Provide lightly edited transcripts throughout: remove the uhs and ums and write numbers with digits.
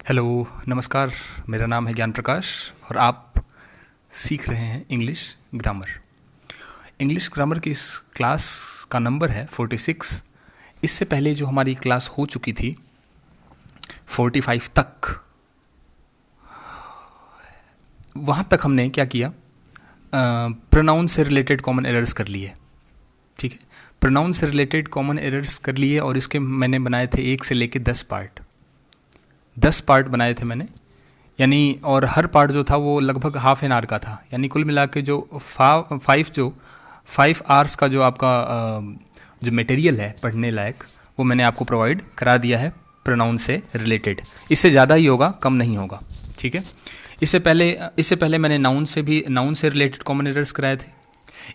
Hello, नमस्कार। मेरा नाम है ज्ञान प्रकाश और आप सीख रहे हैं इंग्लिश ग्रामर। इंग्लिश ग्रामर की इस क्लास का नंबर है 46। इससे पहले जो हमारी क्लास हो चुकी थी 45 तक, वहाँ तक हमने क्या किया, प्रोनाउन से रिलेटेड कॉमन एरर्स कर लिए। ठीक है, प्रोनाउन से रिलेटेड कॉमन एरर्स कर लिए और इसके मैंने बनाए थे 1 से लेके 10 पार्ट। 10 पार्ट बनाए थे मैंने, यानी और हर पार्ट जो था वो लगभग हाफ एन आवर का था। यानी कुल मिला के जो 5 आवर्स का जो आपका जो मटेरियल है पढ़ने लायक, वो मैंने आपको प्रोवाइड करा दिया है प्रोनाउन से रिलेटेड। इससे ज़्यादा ही होगा, कम नहीं होगा। ठीक है, इससे पहले मैंने नाउन से रिलेटेड कॉमन एरर्स कराए थे।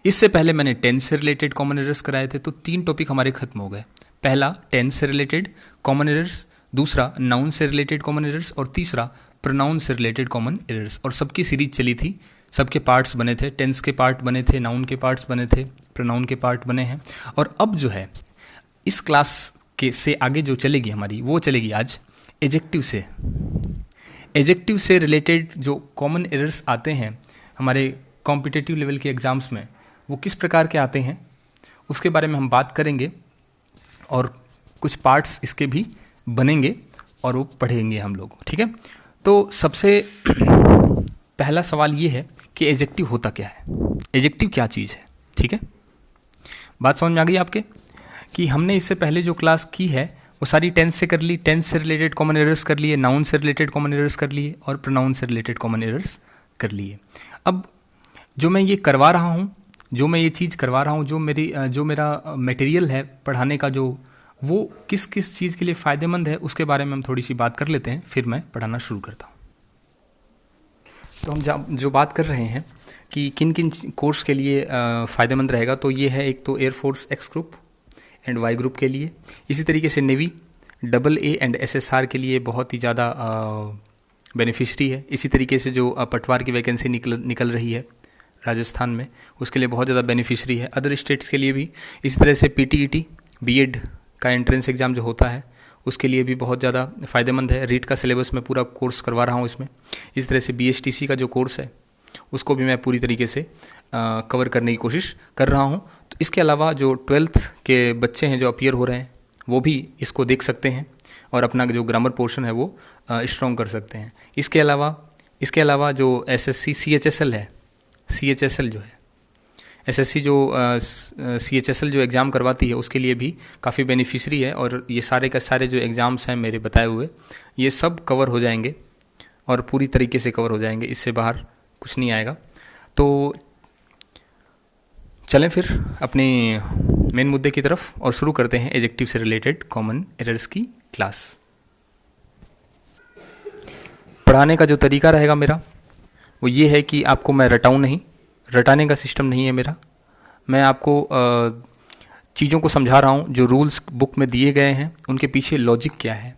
इससे पहले मैंने टेंस से रिलेटेड कॉमन एरर्स कराए थे। तो 3 टॉपिक हमारे खत्म हो गए। पहला टेंस से रिलेटेड कॉमन एरर्स, दूसरा नाउन से रिलेटेड कॉमन एरर्स और तीसरा प्रोनाउन से रिलेटेड कॉमन एरर्स। और सबकी सीरीज चली थी, सबके पार्ट्स बने थे। टेंस के पार्ट बने थे, नाउन के पार्ट्स बने थे, प्रोनाउन के पार्ट बने हैं। और अब जो है इस क्लास के से आगे जो चलेगी हमारी, वो चलेगी आज एजेक्टिव से। एजेक्टिव से रिलेटेड जो कॉमन एरर्स आते हैं हमारे कॉम्पिटिटिव लेवल के एग्ज़ाम्स में, वो किस प्रकार के आते हैं उसके बारे में हम बात करेंगे। और कुछ पार्ट्स इसके भी बनेंगे और वो पढ़ेंगे हम लोग। ठीक है, तो सबसे पहला सवाल ये है कि एजेक्टिव होता क्या है, एजेक्टिव क्या चीज़ है। ठीक है, बात समझ में आ गई आपके कि हमने इससे पहले जो क्लास की है वो सारी टेंस से कर ली। टेंस से रिलेटेड कॉमन एरर्स कर लिए, नाउन से रिलेटेड कॉमन एरर्स कर लिए और प्रोनाउन से रिलेटेड कॉमन एरर्स कर लिए। अब जो मैं ये करवा रहा हूँ, जो मैं ये चीज़ करवा रहा हूँ, जो मेरा मटेरियल है पढ़ाने का, जो वो किस किस चीज़ के लिए फ़ायदेमंद है उसके बारे में हम थोड़ी सी बात कर लेते हैं, फिर मैं पढ़ाना शुरू करता हूँ। तो हम जो बात कर रहे हैं कि किन किन कोर्स के लिए फ़ायदेमंद रहेगा, तो ये है एक तो air force X group and Y group के लिए। इसी तरीके से नेवी AA एंड SSR के लिए बहुत ही ज़्यादा बेनिफिशरी है। इसी तरीके से जो पटवार की वैकेंसी निकल रही है राजस्थान में, उसके लिए बहुत ज़्यादा बेनिफिशरी है। अदर स्टेट्स के लिए भी इसी तरह से PTET B.Ed का एंट्रेंस एग्ज़ाम जो होता है उसके लिए भी बहुत ज़्यादा फ़ायदेमंद है। रीट का सिलेबस मैं पूरा कोर्स करवा रहा हूँ इसमें। इस तरह से BSTC का जो कोर्स है उसको भी मैं पूरी तरीके से कवर करने की कोशिश कर रहा हूँ। तो इसके अलावा जो 12th के बच्चे हैं जो अपीयर हो रहे हैं वो भी इसको देख सकते हैं और अपना जो ग्रामर पोर्शन है वो स्ट्रॉन्ग कर सकते हैं। इसके अलावा जो SSC CHSL है, CHSL जो है SSC जो CHSL जो एग्ज़ाम करवाती है उसके लिए भी काफ़ी बेनिफिशरी है। और ये सारे का सारे जो एग्ज़ाम्स हैं मेरे बताए हुए, ये सब कवर हो जाएंगे और पूरी तरीके से कवर हो जाएंगे, इससे बाहर कुछ नहीं आएगा। तो चलें फिर अपने मेन मुद्दे की तरफ और शुरू करते हैं एजेक्टिव से रिलेटेड कॉमन एरर्स की क्लास। पढ़ाने का जो तरीका रहेगा मेरा वो ये है कि आपको मैं रटाऊँ नहीं, रटाने का सिस्टम नहीं है मेरा। मैं आपको चीज़ों को समझा रहा हूँ, जो रूल्स बुक में दिए गए हैं उनके पीछे लॉजिक क्या है,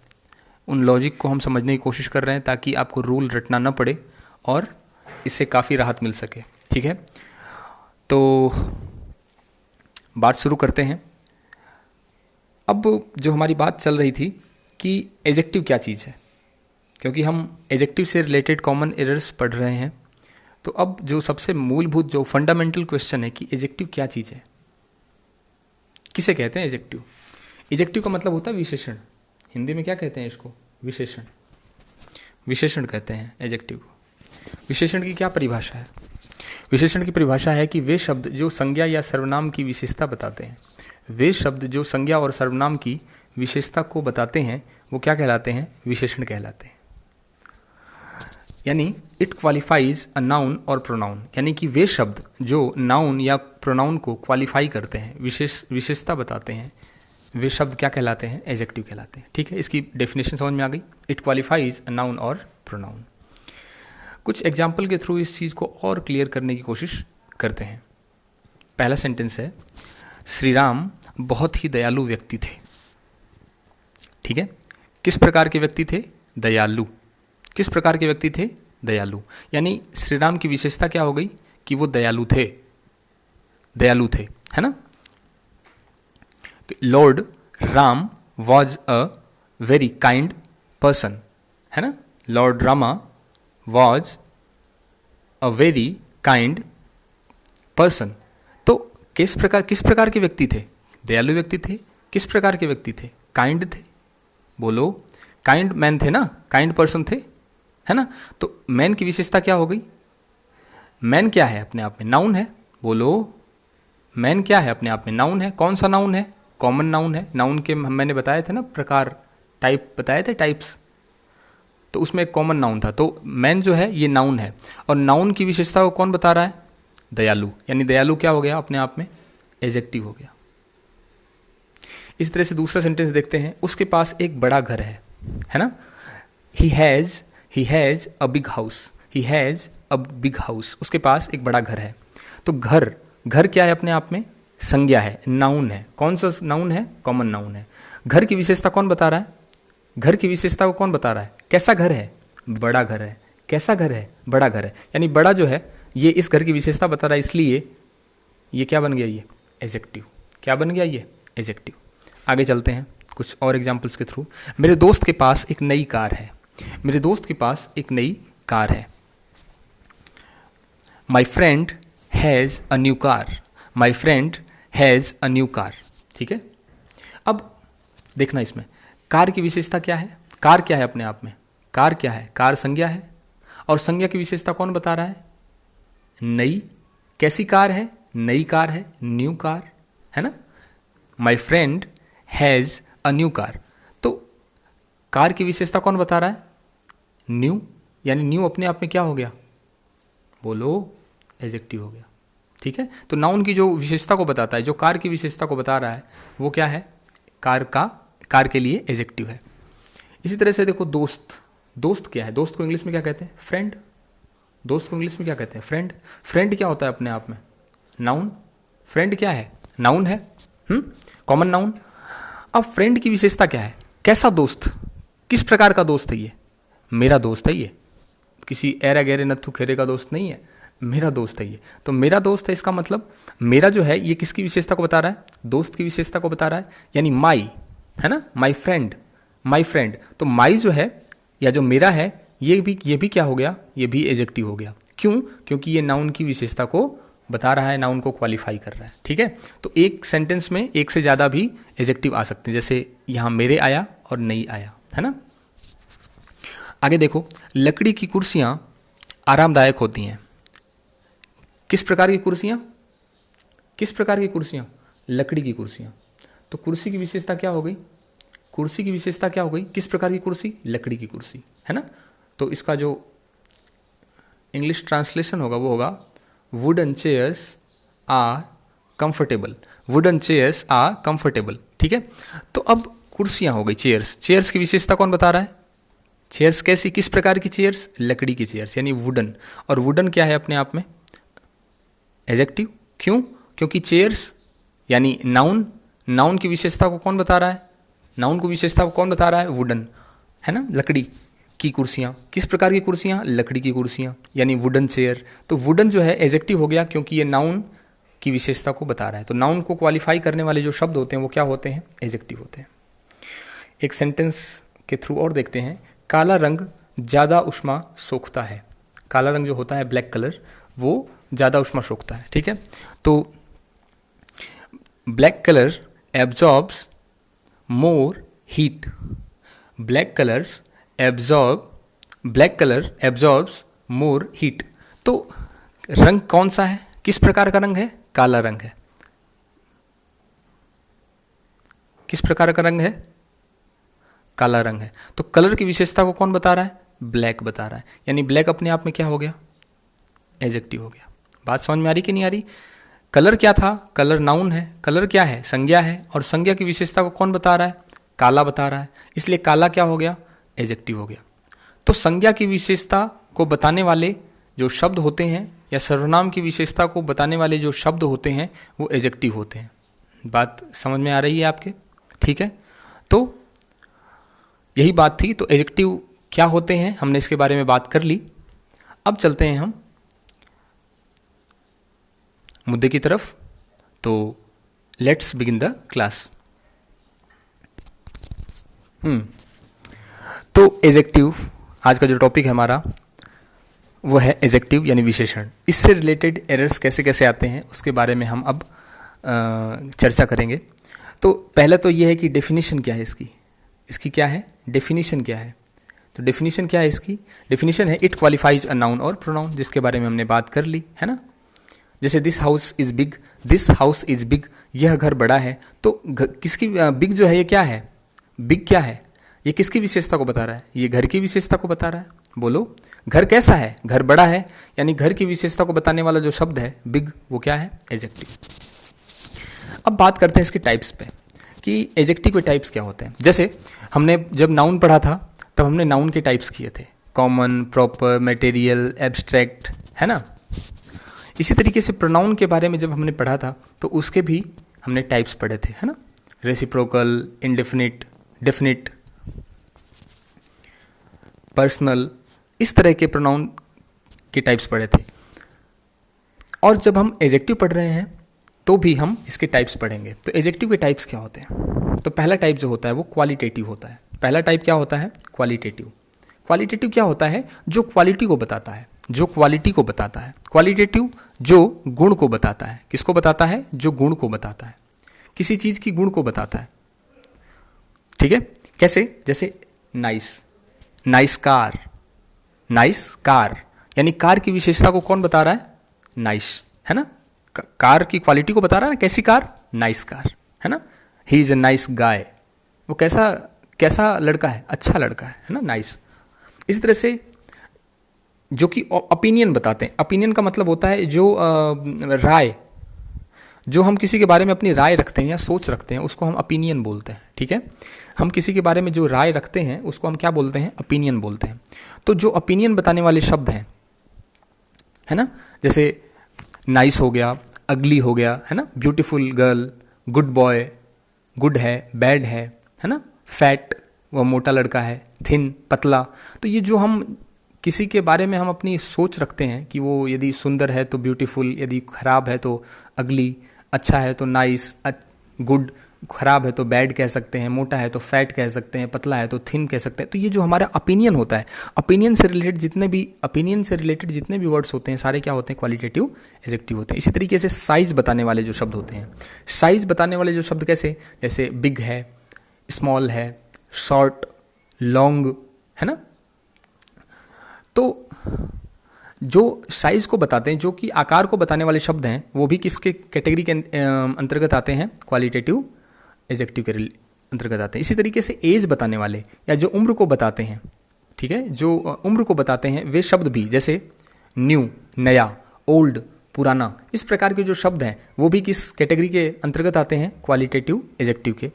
उन लॉजिक को हम समझने की कोशिश कर रहे हैं ताकि आपको रूल रटना ना पड़े और इससे काफ़ी राहत मिल सके। ठीक है, तो बात शुरू करते हैं। अब जो हमारी बात चल रही थी कि एजेक्टिव क्या चीज़ है, क्योंकि हम एजेक्टिव से रिलेटेड कॉमन एरर्स पढ़ रहे हैं, तो अब जो सबसे मूलभूत जो फंडामेंटल क्वेश्चन है कि एजेक्टिव क्या चीज़ है, किसे कहते हैं एजेक्टिव। एजेक्टिव का मतलब होता है विशेषण। हिंदी में क्या कहते हैं इसको, विशेषण। विशेषण कहते हैं एजेक्टिव को। विशेषण की क्या परिभाषा है, विशेषण की परिभाषा है कि वे शब्द जो संज्ञा या सर्वनाम की विशेषता बताते हैं, वे शब्द जो संज्ञा और सर्वनाम की विशेषता को बताते हैं वो क्या कहलाते हैं, विशेषण कहलाते हैं। यानी इट क्वालिफाइज अ नाउन और प्रोनाउन, यानी कि वे शब्द जो नाउन या प्रोनाउन को क्वालिफाई करते हैं, विशेषता बताते हैं, वे शब्द क्या कहलाते हैं, एजेक्टिव कहलाते हैं। ठीक है, इसकी डेफिनेशन समझ में आ गई। इट क्वालिफाइज अ नाउन और प्रोनाउन। कुछ एग्जाम्पल के थ्रू इस चीज़ को और क्लियर करने की कोशिश करते हैं। पहला सेंटेंस है, श्री राम बहुत ही दयालु व्यक्ति थे। ठीक है, किस प्रकार के व्यक्ति थे, दयालु। किस प्रकार के व्यक्ति थे, दयालु। यानी श्री राम की विशेषता क्या हो गई कि वो दयालु थे, दयालु थे, है ना। Lord Ram was a very kind person, है ना, Lord Rama was a very kind person. तो किस प्रकार के व्यक्ति थे? दयालु व्यक्ति थे। किस प्रकार के व्यक्ति थे? काइंड थे। बोलो, काइंड मैन थे ना, काइंड पर्सन थे, है ना। तो मैन की विशेषता क्या हो गई? मैन क्या है अपने आप में? नाउन है। बोलो, मैन क्या है अपने आप में? नाउन है। कौन सा नाउन है? कॉमन नाउन है। नाउन के मैंने बताए थे ना प्रकार, टाइप बताए थे, टाइप्स, तो उसमें एक कॉमन नाउन था। तो मैन जो है ये नाउन है, और नाउन की विशेषता को कौन बता रहा है? दयालु। यानी दयालु क्या हो गया अपने आप में? एडजेक्टिव हो गया। इस तरह से दूसरा सेंटेंस देखते हैं। उसके पास एक बड़ा घर है ना। He has a big house. He has a big house. उसके पास एक बड़ा घर है। तो घर क्या है अपने आप में? संज्ञा है, नाउन है। कौन सा नाउन है? कॉमन नाउन है। घर की विशेषता कौन बता रहा है? घर की विशेषता को कौन बता रहा है? कैसा घर है? बड़ा घर है। कैसा घर है? बड़ा घर है। यानी बड़ा जो है ये इस घर की विशेषता बता रहा है, इसलिए ये क्या बन गया? ये एडजेक्टिव। क्या बन गया? ये एडजेक्टिव। आगे चलते हैं कुछ और एग्जाम्पल्स के थ्रू। मेरे दोस्त के पास एक नई कार है। मेरे दोस्त के पास एक नई कार है। My friend has a new car. My friend has a new car. ठीक है। अब देखना इसमें कार की विशेषता क्या है? कार क्या है अपने आप में? कार क्या है? कार संज्ञा है, और संज्ञा की विशेषता कौन बता रहा है? नई। कैसी कार है? नई कार है, न्यू कार, है ना। My friend has a new car. तो कार की विशेषता कौन बता रहा है? न्यू। यानी न्यू अपने आप में क्या हो गया? बोलो, एडजेक्टिव हो गया। ठीक है। तो नाउन की जो विशेषता को बताता है, जो कार की विशेषता को बता रहा है, वो क्या है? कार के लिए एडजेक्टिव है। इसी तरह से देखो दोस्त। दोस्त क्या है? दोस्त को इंग्लिश में क्या कहते हैं? फ्रेंड। दोस्त को इंग्लिश में क्या कहते हैं? फ्रेंड। फ्रेंड क्या होता है अपने आप में? नाउन। फ्रेंड क्या है? नाउन है, कॉमन नाउन। अब फ्रेंड की विशेषता क्या है? कैसा दोस्त? किस प्रकार का दोस्त है ये? मेरा दोस्त है ये, किसी ऐरा गहरे नत्थु खेरे का दोस्त नहीं है, मेरा दोस्त है ये। तो मेरा दोस्त है, इसका मतलब मेरा जो है ये किसकी विशेषता को बता रहा है? दोस्त की विशेषता को बता रहा है। यानी माई, है ना, माई फ्रेंड, माई फ्रेंड। तो माई जो है या जो मेरा है ये भी क्या हो गया? ये भी एडजेक्टिव हो गया। क्यों? क्योंकि ये नाउन की विशेषता को बता रहा है, नाउन को क्वालिफाई कर रहा है। ठीक है। तो एक सेंटेंस में एक से ज़्यादा भी एडजेक्टिव आ सकते हैं, जैसे यहाँ मेरे आया और नहीं आया, है ना। आगे देखो, लकड़ी की कुर्सियाँ आरामदायक होती हैं। किस प्रकार की कुर्सियाँ? किस प्रकार की कुर्सियाँ? लकड़ी की कुर्सियाँ। तो कुर्सी की विशेषता क्या हो गई? कुर्सी की विशेषता क्या हो गई? किस प्रकार की कुर्सी? लकड़ी की कुर्सी, है ना। तो इसका जो इंग्लिश ट्रांसलेशन होगा वो होगा wooden chairs are comfortable. Wooden chairs are comfortable. ठीक है। तो अब कुर्सियाँ हो गई, चेयर्स। चेयर्स की विशेषता कौन बता रहा है? चेयर्स कैसी, किस प्रकार की चेयर्स? लकड़ी की चेयर्स, यानी वुडन। और वुडन क्या है अपने आप में? एडजेक्टिव। क्यों? क्योंकि चेयर्स यानी नाउन, नाउन की विशेषता को कौन बता रहा है? नाउन को विशेषता को कौन बता रहा है? वुडन, है ना। लकड़ी की कुर्सियाँ, किस प्रकार की कुर्सियाँ? लकड़ी की कुर्सियाँ, यानी वुडन चेयर। तो वुडन जो है एडजेक्टिव हो गया, क्योंकि ये नाउन की विशेषता को बता रहा है। तो नाउन को क्वालिफाई करने वाले जो शब्द होते हैं वो क्या होते हैं? एडजेक्टिव होते हैं। एक सेंटेंस के थ्रू और देखते हैं। काला रंग ज़्यादा ऊष्मा सोखता है। काला रंग जो होता है, ब्लैक कलर, वो ज़्यादा ऊष्मा सोखता है। ठीक है। तो black colour absorbs more heat. Black colour absorbs more heat. तो रंग कौन सा है? किस प्रकार का रंग है? काला रंग है। किस प्रकार का रंग है? काला रंग है। तो कलर की विशेषता को कौन बता रहा है? ब्लैक बता रहा है। यानी ब्लैक अपने आप में क्या हो गया? एडजेक्टिव हो गया। बात समझ में आ रही कि नहीं आ रही? कलर क्या था? कलर नाउन है। कलर क्या है? संज्ञा है। और संज्ञा की विशेषता को कौन बता रहा है? काला बता रहा है। इसलिए काला क्या हो गया? एडजेक्टिव हो गया। तो संज्ञा की विशेषता को बताने वाले जो शब्द होते हैं या सर्वनाम की विशेषता को बताने वाले जो शब्द होते हैं वो एडजेक्टिव होते हैं। बात समझ में आ रही है आपके? ठीक है। तो यही बात थी। तो एडजेक्टिव क्या होते हैं हमने इसके बारे में बात कर ली। अब चलते हैं हम मुद्दे की तरफ। तो लेट्स बिगिन द क्लास। तो एडजेक्टिव आज का जो टॉपिक है हमारा वो है एडजेक्टिव यानी विशेषण। इससे रिलेटेड एरर्स कैसे कैसे आते हैं उसके बारे में हम अब चर्चा करेंगे। तो पहले तो ये है कि डेफिनेशन क्या है इसकी क्या है डेफिनेशन क्या है। तो डेफिनेशन क्या है इसकी, डेफिनेशन है इट क्वालिफाइज अ नाउन और प्रोनाउन, जिसके बारे में हमने बात कर ली है ना। जैसे दिस हाउस इज़ बिग, यह घर बड़ा है। तो किसकी बिग जो है ये क्या है, बिग क्या है, ये किसकी विशेषता को बता रहा है, ये घर की विशेषता को बता रहा है। बोलो घर कैसा है, घर बड़ा है, यानी घर की विशेषता को बताने वाला जो शब्द है बिग वो क्या है, एडजेक्टिव। अब बात करते हैं इसके टाइप्स पे कि एडजेक्टिव के टाइप्स क्या होते हैं। जैसे हमने जब नाउन पढ़ा था तब हमने नाउन के टाइप्स किए थे, कॉमन, प्रॉपर, मटेरियल, एब्स्ट्रैक्ट, है ना। इसी तरीके से प्रोनाउन के बारे में जब हमने पढ़ा था तो उसके भी हमने टाइप्स पढ़े थे, है ना। रेसिप्रोकल, इंडेफिनिट, डेफिनिट, पर्सनल, इस तरह के प्रोनाउन के टाइप्स पढ़े थे। और जब हम एडजेक्टिव पढ़ रहे हैं तो भी हम इसके टाइप्स पढ़ेंगे। तो एडजेक्टिव के टाइप्स क्या होते हैं, तो पहला टाइप जो होता है वो क्वालिटेटिव होता है। पहला टाइप क्या होता है, क्वालिटेटिव। क्वालिटेटिव क्या होता है, जो क्वालिटी को बताता है, जो क्वालिटी को बताता है। क्वालिटेटिव जो गुण को बताता है, किसको बताता है, जो गुण को बताता है, किसी चीज़ की गुण को बताता है। ठीक है, कैसे, जैसे नाइस कार, नाइस कार, यानी कार की विशेषता को कौन बता रहा है, नाइस, है ना। कार की क्वालिटी को बता रहा है ना, कैसी कार, नाइस कार, है ना। He is a nice guy, वो कैसा लड़का है, अच्छा लड़का है ना, नाइस। इस तरह से जो कि ओपिनियन बताते हैं। ओपिनियन का मतलब होता है जो राय, जो हम किसी के बारे में अपनी राय रखते हैं या सोच रखते हैं उसको हम ओपिनियन बोलते हैं। ठीक है, हम किसी के बारे में जो राय रखते हैं उसको हम क्या बोलते हैं, ओपिनियन बोलते हैं। तो जो ओपिनियन बताने वाले शब्द हैं, है ना, जैसे नाइस हो गया, अगली हो गया, है ना, beautiful girl, good boy, good है, बैड है ना, फैट वह मोटा लड़का है, थिन पतला। तो ये जो हम किसी के बारे में हम अपनी सोच रखते हैं कि वो यदि सुंदर है तो ब्यूटीफुल, यदि खराब है तो अगली, अच्छा है तो नाइस, गुड, खराब है तो बैड कह सकते हैं, मोटा है तो फैट कह सकते हैं, पतला है तो थिन कह सकते हैं। तो ये जो हमारा ओपिनियन होता है, ओपिनियन से रिलेटेड जितने भी वर्ड्स होते हैं सारे क्या होते हैं, क्वालिटेटिव एडजेक्टिव होते हैं। इसी तरीके से साइज बताने वाले जो शब्द होते हैं, साइज बताने वाले जो शब्द कैसे, जैसे बिग है, स्मॉल है, शॉर्ट, लॉन्ग, है ना। तो जो साइज को बताते हैं, जो कि आकार को बताने वाले शब्द हैं, वो भी किसके कैटेगरी के अंतर्गत आते हैं, क्वालिटेटिव एडजेक्टिव के अंतर्गत आते हैं। इसी तरीके से एज बताने वाले या जो उम्र को बताते हैं, ठीक है, जो उम्र को बताते हैं वे शब्द भी, जैसे न्यू, नया, ओल्ड, पुराना, इस प्रकार के जो शब्द हैं वो भी किस कैटेगरी के अंतर्गत आते हैं, क्वालिटेटिव एडजेक्टिव के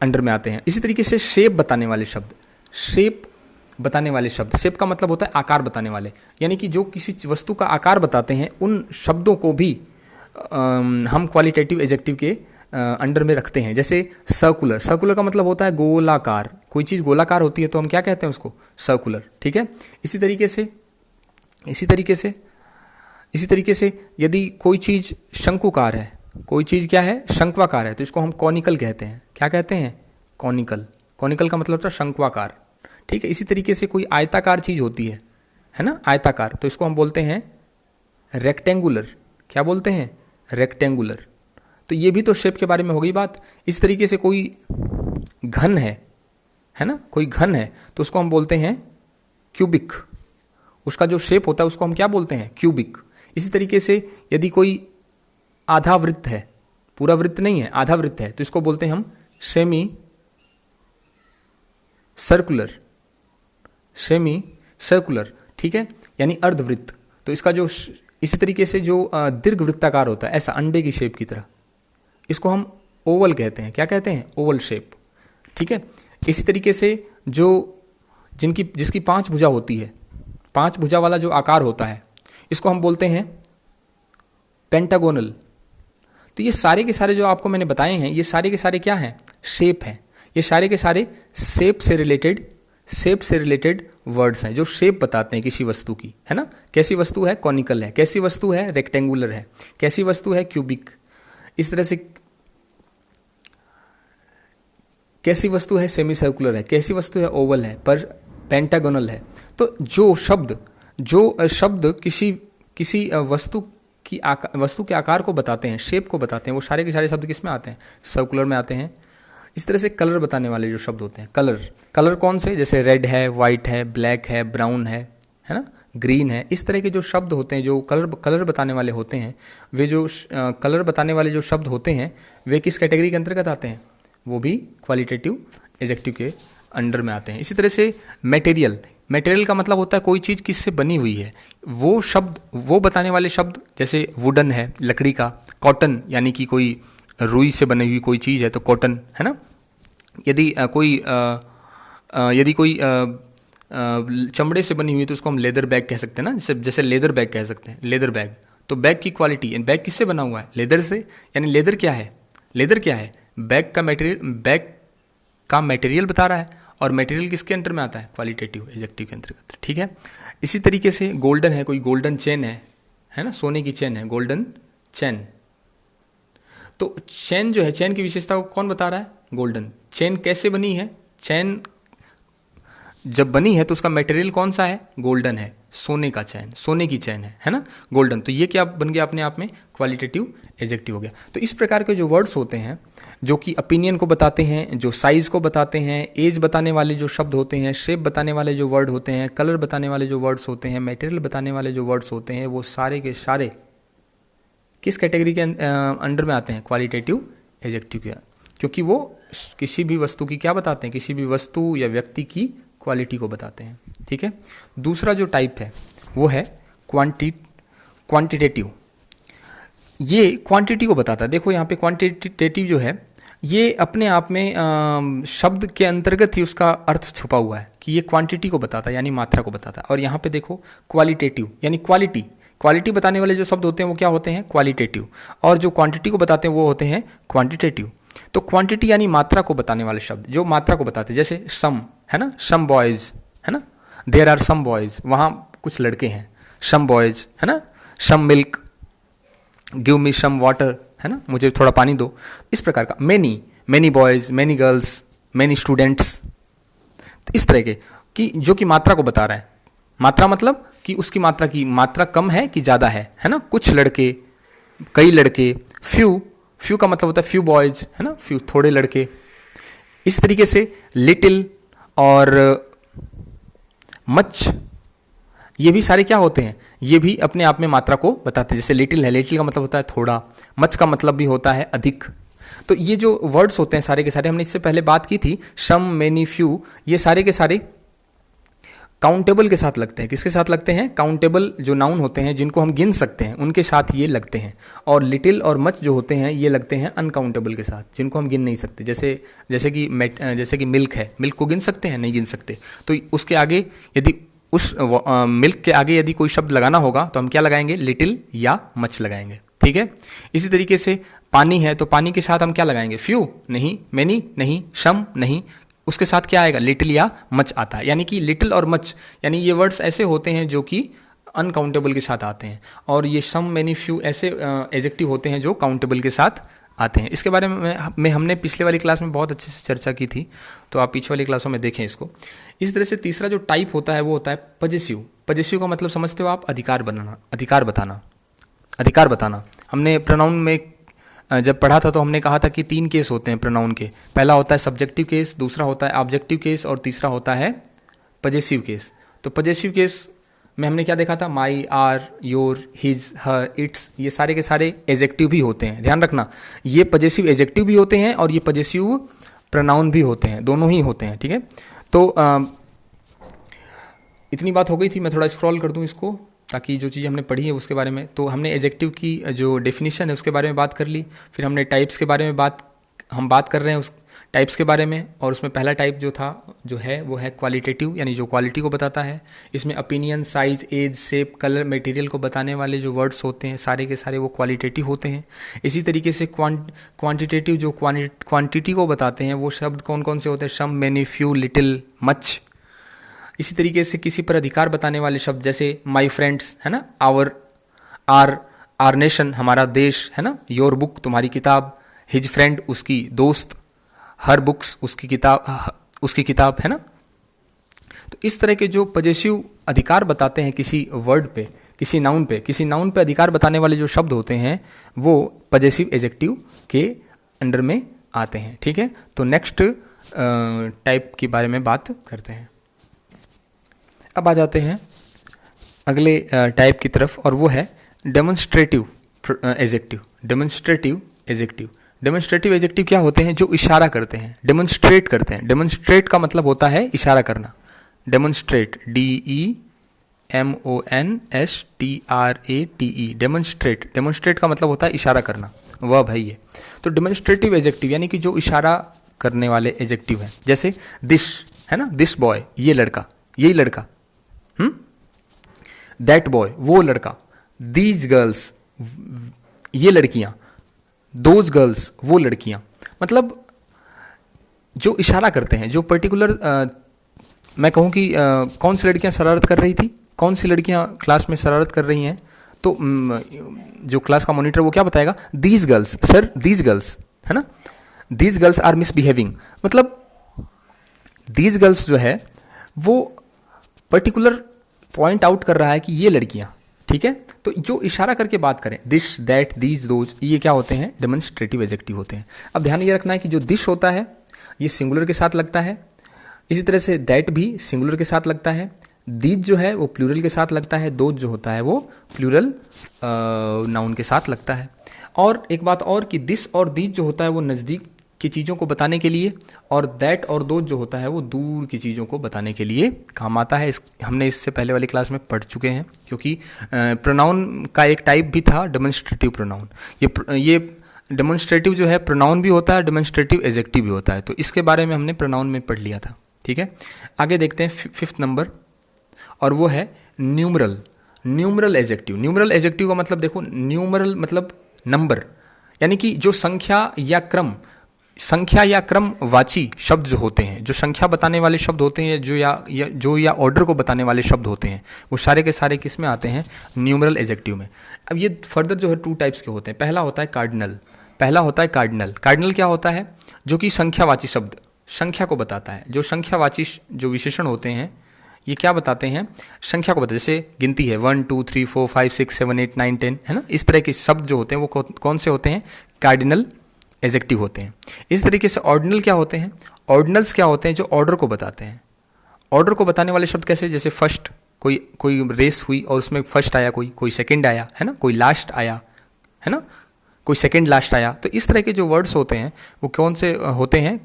अंडर में आते हैं। इसी तरीके से शेप बताने वाले शब्द, शेप बताने वाले शब्द, शेप का मतलब होता है आकार बताने वाले, यानी कि जो किसी वस्तु का आकार बताते हैं उन शब्दों को भी हम क्वालिटेटिव एडजेक्टिव के अंडर में रखते हैं। जैसे सर्कुलर, सर्कुलर का मतलब होता है गोलाकार, कोई चीज़ गोलाकार होती है तो हम क्या कहते हैं उसको, सर्कुलर। ठीक है, इसी तरीके से यदि कोई चीज़ शंकुकार है, कोई चीज़ क्या है, शंक्वाकार है, तो इसको हम कॉनिकल कहते हैं। क्या कहते हैं, कॉनिकल। कॉनिकल का मतलब होता है शंक्वाकार। ठीक है, इसी तरीके से कोई आयताकार चीज़ होती है ना, आयताकार, तो इसको हम बोलते हैं रेक्टेंगुलर। क्या बोलते हैं, रेक्टेंगुलर। तो ये भी तो शेप के बारे में हो गई बात। इस तरीके से कोई घन है ना, कोई घन है तो उसको हम बोलते हैं क्यूबिक। उसका जो शेप होता है उसको हम क्या बोलते हैं, क्यूबिक। इसी तरीके से यदि कोई आधा वृत्त है, पूरा वृत्त नहीं है, आधा वृत्त है, तो इसको बोलते हैं हम सेमी सर्कुलर, सेमी सर्कुलर। ठीक है, यानी अर्धवृत्त। तो इसका जो इसी तरीके से जो दीर्घ वृत्ताकार होता है, ऐसा अंडे की शेप की तरह, इसको हम ओवल कहते हैं। क्या कहते हैं, ओवल शेप। ठीक है, इसी तरीके से जो जिसकी 5 भुजा होती है, 5 भुजा वाला जो आकार होता है, इसको हम बोलते हैं पेंटागोनल। तो ये सारे के सारे जो आपको मैंने बताए हैं, ये सारे के सारे क्या हैं, शेप हैं। ये सारे के सारे शेप से रिलेटेड वर्ड्स हैं जो शेप बताते हैं किसी वस्तु की, है ना। कैसी वस्तु है, कॉनिकल है, कैसी वस्तु है, रेक्टेंगुलर है, कैसी वस्तु है, क्यूबिक। इस तरह से कैसी वस्तु है, सेमी सर्कुलर है, कैसी वस्तु है, ओवल है, पर पेंटागोनल है। तो जो शब्द किसी वस्तु के आकार को बताते हैं, शेप को बताते हैं, वो सारे के सारे शब्द किस में आते हैं? सर्कुलर में आते हैं। इस तरह से कलर बताने वाले जो शब्द होते हैं, कलर कौन से? जैसे रेड है, वाइट है, ब्लैक है, ब्राउन है ना, ग्रीन है। इस तरह के जो शब्द होते हैं जो कलर बताने वाले होते हैं, वे जो कलर बताने वाले जो शब्द होते हैं वे किस कैटेगरी के अंतर्गत आते हैं? वो भी क्वालिटेटिव एडजेक्टिव के अंडर में आते हैं। इसी तरह से मटेरियल का मतलब होता है कोई चीज़ किससे बनी हुई है, वो बताने वाले शब्द, जैसे वुडन है, लकड़ी का, कॉटन यानी कि कोई रुई से बनी हुई कोई चीज़ है तो कॉटन है ना। यदि कोई चमड़े से बनी हुई है तो उसको हम लेदर बैग कह सकते हैं ना, जैसे लेदर बैग कह सकते हैं, लेदर बैग। तो बैग की क्वालिटी, बैग किससे बना हुआ है? लेदर से। यानी लेदर क्या है? बैग का मटेरियल बता रहा है, और मटेरियल किसके अंडर में आता है? क्वालिटेटिव एडजेक्टिव के अंतर्गत, ठीक है। इसी तरीके से गोल्डन है, कोई गोल्डन चेन है ना, सोने की चेन है, गोल्डन चेन। तो चेन जो है, चेन की विशेषता को कौन बता रहा है? गोल्डन। चेन कैसे बनी है? चेन जब बनी है तो उसका मटेरियल कौन सा है? गोल्डन है, सोने का चैन, सोने की चैन है ना, गोल्डन। तो ये क्या बन गया अपने आप में? क्वालिटेटिव एडजेक्टिव हो गया। तो इस प्रकार के जो वर्ड्स होते हैं जो कि ओपिनियन को बताते हैं, जो साइज़ को बताते हैं, एज बताने वाले जो शब्द होते हैं, शेप बताने वाले जो वर्ड होते हैं, कलर बताने वाले जो वर्ड्स होते हैं, मटेरियल बताने वाले जो वर्ड्स होते हैं, वो सारे के सारे किस कैटेगरी के अंडर में आते हैं? क्वालिटेटिव एडजेक्टिव के, क्योंकि वो किसी भी वस्तु की क्या बताते हैं? किसी भी वस्तु या व्यक्ति की क्वालिटी को बताते हैं, ठीक है। दूसरा जो टाइप है वो है क्वांटिटेटिव। ये क्वांटिटी को बताता है। देखो यहाँ पे क्वांटिटेटिव जो है ये अपने आप में शब्द के अंतर्गत ही उसका अर्थ छुपा हुआ है कि ये क्वांटिटी को बताता है, यानी मात्रा को बताता है। और यहाँ पे देखो क्वालिटेटिव यानी क्वालिटी बताने वाले जो शब्द होते हैं वो क्या होते हैं? क्वालिटेटिव। और जो क्वांटिटी को बताते हैं वो होते हैं क्वांटिटेटिव। तो क्वांटिटी यानी मात्रा को बताने वाले शब्द, जो मात्रा को बताते हैं, जैसे सम है ना, सम बॉयज़ है ना, देयर आर सम बॉयज़, वहाँ कुछ लड़के हैं, सम बॉयज़ है ना, some milk, give me some water है ना, मुझे थोड़ा पानी दो। इस प्रकार का many boys, many girls, many students, तो इस तरह के कि जो कि मात्रा को बता रहा है। मात्रा मतलब कि उसकी मात्रा कम है कि ज़्यादा है ना, कुछ लड़के, कई लड़के। फ्यू का मतलब होता है फ्यू बॉयज़ है ना, फ्यू थोड़े लड़के। इस तरीके से लिटिल और मच, ये भी सारे क्या होते हैं? ये भी अपने आप में मात्रा को बताते हैं। जैसे लिटिल है, लिटिल का मतलब होता है थोड़ा, मच का मतलब भी होता है अधिक। तो ये जो वर्ड्स होते हैं सारे के सारे, हमने इससे पहले बात की थी, सम, मेनी, फ्यू, ये सारे के सारे काउंटेबल के साथ लगते हैं। किसके साथ लगते हैं? काउंटेबल जो नाउन होते हैं जिनको हम गिन सकते हैं उनके साथ ये लगते हैं। और लिटिल और मच जो होते हैं ये लगते हैं अनकाउंटेबल के साथ, जिनको हम गिन नहीं सकते। जैसे कि मिल्क है, मिल्क को गिन सकते हैं? नहीं गिन सकते। तो उसके आगे यदि उस मिल्क के आगे यदि कोई शब्द लगाना होगा तो हम क्या लगाएंगे? लिटिल या मच लगाएंगे, ठीक है। इसी तरीके से पानी है तो पानी के साथ हम क्या लगाएंगे? फ्यू नहीं, मेनी नहीं, सम नहीं, उसके साथ क्या आएगा? लिटिल या मच आता है। यानी कि लिटिल और मच यानी ये वर्ड्स ऐसे होते हैं जो कि अनकाउंटेबल के साथ आते हैं, और ये सम, मेनी, फ्यू ऐसे एडजेक्टिव होते हैं जो काउंटेबल के साथ आते हैं। इसके बारे में हमने पिछले वाली क्लास में बहुत अच्छे से चर्चा की थी, तो आप पीछे वाली क्लासों में देखें इसको। इस तरह से तीसरा जो टाइप होता है वो होता है पजेसिव। पजेसिव का मतलब समझते हो आप? अधिकार बताना। हमने प्रोनाउन में जब पढ़ा था तो हमने कहा था कि 3 केस होते हैं प्रोनाउन के। पहला होता है सब्जेक्टिव केस, दूसरा होता है ऑब्जेक्टिव केस, और तीसरा होता है पजेसिव केस। तो पजेसिव केस में हमने क्या देखा था? My, our, your, his, her, its, ये सारे के सारे एडजेक्टिव भी होते हैं। ध्यान रखना, ये पजेसिव एडजेक्टिव भी होते हैं और ये पजेसिव प्रोनाउन भी होते हैं, दोनों ही होते हैं, ठीक है। तो इतनी बात हो गई थी। मैं थोड़ा स्क्रॉल कर दूं इसको ताकि जो चीज़ हमने पढ़ी है उसके बारे में। तो हमने एडजेक्टिव की जो डेफिनेशन है उसके बारे में बात कर ली, फिर हमने टाइप्स के बारे में हम बात कर रहे हैं उस टाइप्स के बारे में। और उसमें पहला टाइप जो है वो है क्वालिटेटिव, यानी जो क्वालिटी को बताता है। इसमें opinion, size, age, shape, colour, material को बताने वाले जो वर्ड्स होते हैं सारे के सारे वो क्वालिटेटिव होते हैं। इसी तरीके से क्वांटिटेटिव जो क्वांटिटी को बताते हैं वो शब्द कौन कौन से होते हैं? सम, मेनी, फ्यू, लिटिल, मच। इसी तरीके से किसी पर अधिकार बताने वाले शब्द जैसे माई फ्रेंड्स है ना, आर नेशन, हमारा देश है ना, योर बुक, तुम्हारी किताब, हिज फ्रेंड, उसकी दोस्त, हर बुक्स, उसकी किताब है ना। तो इस तरह के जो पजेसिव अधिकार बताते हैं किसी वर्ड पे, किसी नाउन पे अधिकार बताने वाले जो शब्द होते हैं वो पजेसिव एडजेक्टिव के अंडर में आते हैं। ठीक है, तो नेक्स्ट टाइप के बारे में बात करते हैं। अब आ जाते हैं अगले टाइप की तरफ, और वो है डेमोन्स्ट्रेटिव एडजेक्टिव। डेमोन्स्ट्रेटिव एडजेक्टिव क्या होते हैं? जो इशारा करते हैं, डेमोन्स्ट्रेट करते हैं। डेमोन्स्ट्रेट का मतलब होता है इशारा करना। डेमोन्स्ट्रेट, DEMONSTRATE, डेमोन्स्ट्रेट का मतलब होता है इशारा करना, वर्ब है ये। तो डेमोन्स्ट्रेटिव एडजेक्टिव यानी कि जो इशारा करने वाले एडजेक्टिव हैं, जैसे दिस है ना, दिस बॉय, ये लड़का, यही लड़का, दैट बॉय, वो लड़का, दीज गर्ल्स, ये लड़कियां, दोज गर्ल्स, वो लड़कियां। मतलब जो इशारा करते हैं, जो पर्टिकुलर मैं कहूँ कि कौन सी लड़कियां शरारत कर रही थी, कौन सी लड़कियां क्लास में शरारत कर रही हैं, तो जो क्लास का मॉनिटर वो क्या बताएगा? These girls, sir these girls, है ना, दीज गर्ल्स आर मिसबिहेविंग। मतलब दीज गर्ल्स जो है वो पर्टिकुलर पॉइंट आउट कर रहा है कि ये लड़कियां, ठीक है। तो जो इशारा करके बात करें, दिस, दैट, दीज, दोज, ये क्या होते हैं? डेमोन्स्ट्रेटिव एडजेक्टिव होते हैं। अब ध्यान ये रखना है कि जो दिस होता है ये सिंगुलर के साथ लगता है, इसी तरह से दैट भी सिंगुलर के साथ लगता है, दीज जो है वो प्लूरल के साथ लगता है, दोज जो होता है वो प्लूरल नाउन के साथ लगता है। और एक बात और कि दिस और दीज जो होता है वो नज़दीक की चीज़ों को बताने के लिए, और दैट और दोज जो होता है वो दूर की चीज़ों को बताने के लिए काम आता है। हमने इससे पहले वाली क्लास में पढ़ चुके हैं, क्योंकि प्रोनाउन का एक टाइप भी था डेमोन्स्ट्रेटिव प्रोनाउन। ये डेमोन्स्ट्रेटिव जो है प्रोनाउन भी होता है, डेमोन्स्ट्रेटिव एडजेक्टिव भी होता है। तो इसके बारे में हमने प्रोनाउन में पढ़ लिया था, ठीक है। आगे देखते हैं फिफ्थ नंबर, और वो है न्यूमरल। न्यूमरल एडजेक्टिव का मतलब देखो, न्यूमरल मतलब नंबर, यानी कि जो संख्या या क्रमवाची शब्द जो होते हैं, जो संख्या बताने वाले शब्द होते हैं, जो या ऑर्डर को बताने वाले शब्द होते हैं, वो सारे के सारे किस में आते हैं? न्यूमरल एडजेक्टिव में। अब ये फर्दर जो है 2 टाइप्स के होते हैं। पहला होता है कार्डिनल। कार्डिनल क्या होता है? जो कि संख्यावाची शब्द, संख्या को बताता है। जो संख्यावाची जो विशेषण होते हैं ये क्या बताते हैं? संख्या को बताते हैं। जैसे गिनती है 1 2 3 4 5 6 7 8 9 10, है ना। इस तरह के शब्द जो होते हैं वो कौन से होते हैं? कार्डिनल एडजेक्टिव होते हैं। इस तरीके से ऑर्डिनल क्या होते हैं? ऑर्डिनल्स क्या होते हैं? जो ऑर्डर को बताते हैं। ऑर्डर को बताने वाले शब्द कैसे? जैसे फर्स्ट, कोई रेस हुई और उसमें फर्स्ट आया, कोई सेकंड आया, है ना, कोई लास्ट आया, है ना, कोई सेकंड लास्ट आया। तो इस तरह के जो वर्ड्स होते हैं वो कौन से होते हैं?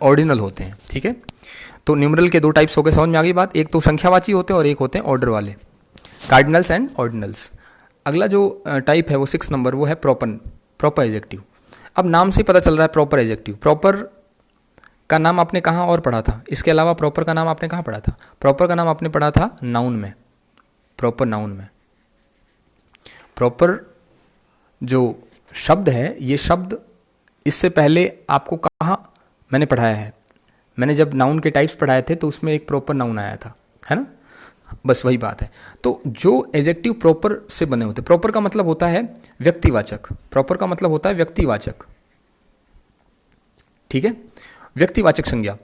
ऑर्डिनल होते हैं, ठीक है। तो न्यूमरल के 2 टाइप्स हो गए, समझ में आ गई बात। एक तो संख्यावाची होते हैं और एक होते हैं ऑर्डर वाले, कार्डिनल्स एंड ऑर्डिनल्स। अगला जो टाइप है वो 6 नंबर, वो है प्रॉपर एडजेक्टिव। अब नाम से पता चल रहा है प्रॉपर एडजेक्टिव। प्रॉपर का नाम आपने कहाँ और पढ़ा था? इसके अलावा प्रॉपर का नाम आपने कहाँ पढ़ा था? प्रॉपर का नाम आपने पढ़ा था नाउन में, प्रॉपर नाउन में। प्रॉपर जो शब्द है, ये शब्द इससे पहले आपको कहाँ मैंने पढ़ाया है? मैंने जब नाउन के टाइप्स पढ़ाए थे तो उसमें एक प्रॉपर नाउन आया था, है ना। बस वही बात है। तो जो एडजेक्टिव प्रॉपर से बने होते, प्रॉपर का मतलब होता है व्यक्तिवाचक। प्रॉपर का मतलब होता है व्यक्तिवाचक, ठीक है, व्यक्तिवाचक संज्ञा।